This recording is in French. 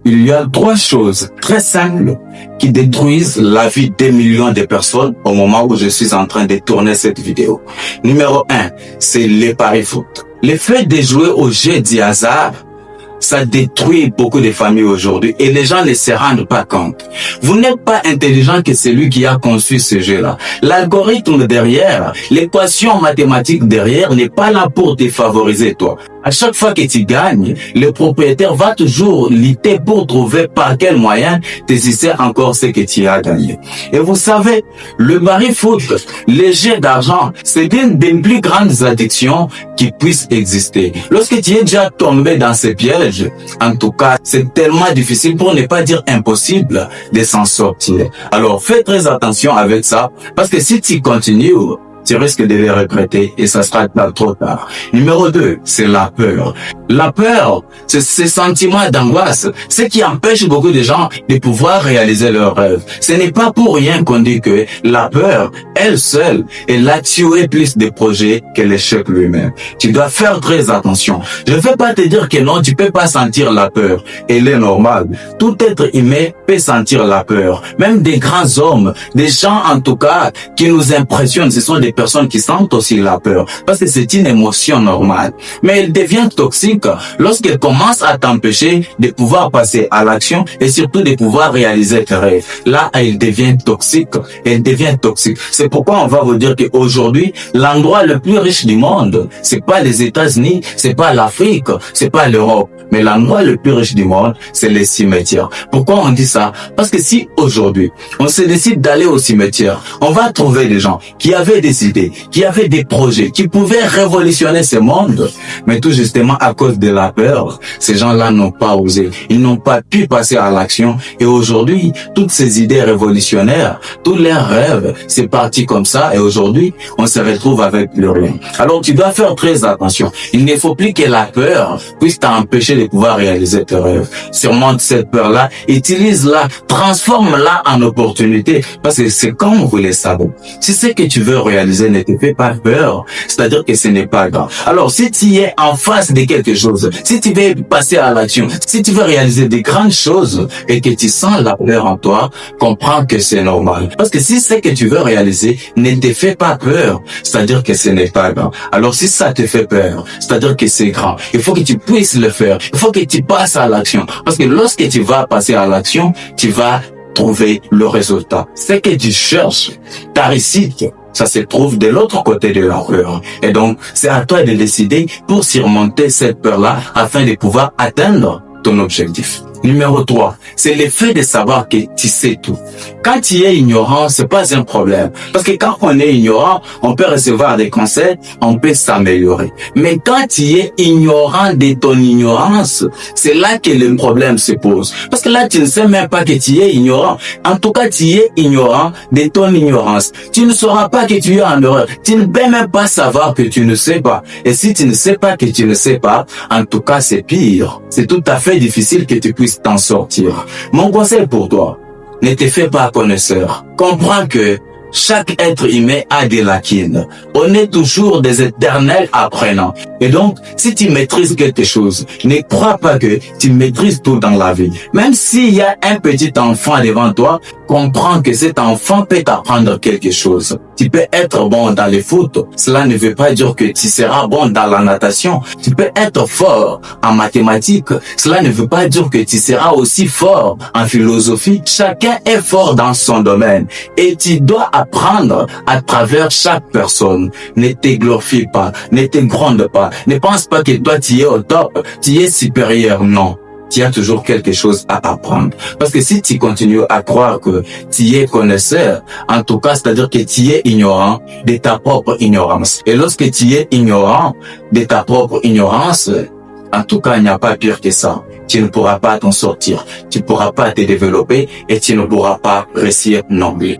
Il y a trois choses très simples qui détruisent la vie des millions de personnes au moment où je suis en train de tourner cette vidéo. Numéro 1, c'est les paris foot. Le fait de jouer au jeu du hasard, ça détruit beaucoup de familles aujourd'hui et les gens ne se rendent pas compte. Vous n'êtes pas intelligent que celui qui a conçu ce jeu-là. L'algorithme derrière, l'équation mathématique derrière n'est pas là pour te favoriser toi. À chaque fois que tu gagnes, le propriétaire va toujours lutter pour trouver par quel moyen t'exercer encore ce que tu as gagné. Et vous savez, le pari foot, les jeux d'argent, c'est l'une des plus grandes addictions qui puissent exister. Lorsque tu es déjà tombé dans ces pièges, en tout cas, c'est tellement difficile pour ne pas dire impossible de s'en sortir. Alors, fais très attention avec ça, parce que si tu continues, tu risques de les regretter et ça sera trop tard. Numéro 2, c'est la peur. La peur, c'est ce sentiment d'angoisse, ce qui empêche beaucoup de gens de pouvoir réaliser leurs rêves. Ce n'est pas pour rien qu'on dit que la peur, elle seule, elle a tué plus de projets que l'échec lui-même. Tu dois faire très attention. Je ne vais pas te dire que non, tu peux pas sentir la peur. Elle est normale. Tout être humain peut sentir la peur. Même des grands hommes, des gens en tout cas qui nous impressionnent, ce sont des personnes qui sentent aussi la peur, parce que c'est une émotion normale. Mais elle devient toxique lorsqu'elle commence à t'empêcher de pouvoir passer à l'action et surtout de pouvoir réaliser tes rêves. Là, elle devient toxique. Elle devient toxique. C'est pourquoi on va vous dire qu'aujourd'hui, l'endroit le plus riche du monde, c'est pas les États-Unis, c'est pas l'Afrique, c'est pas l'Europe, mais l'endroit le plus riche du monde, c'est les cimetières. Pourquoi on dit ça? Parce que si aujourd'hui, on se décide d'aller au cimetière, on va trouver des gens qui avaient des idées, qui avaient des projets, qui pouvaient révolutionner ce monde. Mais tout justement, à cause de la peur, ces gens-là n'ont pas osé. Ils n'ont pas pu passer à l'action. Et aujourd'hui, toutes ces idées révolutionnaires, tous leurs rêves, c'est parti comme ça. Et aujourd'hui, on se retrouve avec plus rien. Alors, tu dois faire très attention. Il ne faut plus que la peur puisse t'empêcher de pouvoir réaliser tes rêves. Surmonte cette peur-là, utilise-la, transforme-la en opportunité. Parce que c'est comme vous le savez. Si c'est que tu veux réaliser, ne te fais pas peur, c'est-à-dire que ce n'est pas grave. Alors, si tu es en face de quelque chose, si tu veux passer à l'action, si tu veux réaliser des grandes choses et que tu sens la peur en toi, comprends que c'est normal. Parce que si c'est que tu veux réaliser, ne te fais pas peur, c'est-à-dire que ce n'est pas grave. Alors, si ça te fait peur, c'est-à-dire que c'est grand, il faut que tu puisses le faire. Il faut que tu passes à l'action. Parce que lorsque tu vas passer à l'action, tu vas trouver le résultat. Ce que tu cherches, ta réussite, ça se trouve de l'autre côté de la peur. Et donc, c'est à toi de décider pour surmonter cette peur-là afin de pouvoir atteindre ton objectif. Numéro 3, c'est le fait de savoir que tu sais tout. Quand tu es ignorant, c'est pas un problème. Parce que quand on est ignorant, on peut recevoir des conseils, on peut s'améliorer. Mais quand tu es ignorant de ton ignorance, c'est là que le problème se pose. Parce que là, tu ne sais même pas que tu es ignorant. En tout cas, tu es ignorant de ton ignorance. Tu ne sauras pas que tu es en erreur. Tu ne peux même pas savoir que tu ne sais pas. Et si tu ne sais pas que tu ne sais pas, en tout cas, c'est pire. C'est tout à fait difficile que tu puisses t'en sortir. Mon conseil pour toi, ne te fais pas connaisseur. Comprends que chaque être humain a des lacunes. On est toujours des éternels apprenants. Et donc, si tu maîtrises quelque chose, ne crois pas que tu maîtrises tout dans la vie. Même s'il y a un petit enfant devant toi, comprends que cet enfant peut t'apprendre quelque chose. Tu peux être bon dans le foot. Cela ne veut pas dire que tu seras bon dans la natation. Tu peux être fort en mathématiques. Cela ne veut pas dire que tu seras aussi fort en philosophie. Chacun est fort dans son domaine. Et tu dois apprendre à travers chaque personne. Ne te glorifie pas. Ne te gronde pas. Ne pense pas que toi tu es au top. Tu es supérieur. Non. Tu as toujours quelque chose à apprendre. Parce que si tu continues à croire que tu es connaisseur, en tout cas, c'est-à-dire que tu es ignorant de ta propre ignorance. Et lorsque tu es ignorant de ta propre ignorance, en tout cas, il n'y a pas pire que ça. Tu ne pourras pas t'en sortir. Tu ne pourras pas te développer et tu ne pourras pas réussir non plus.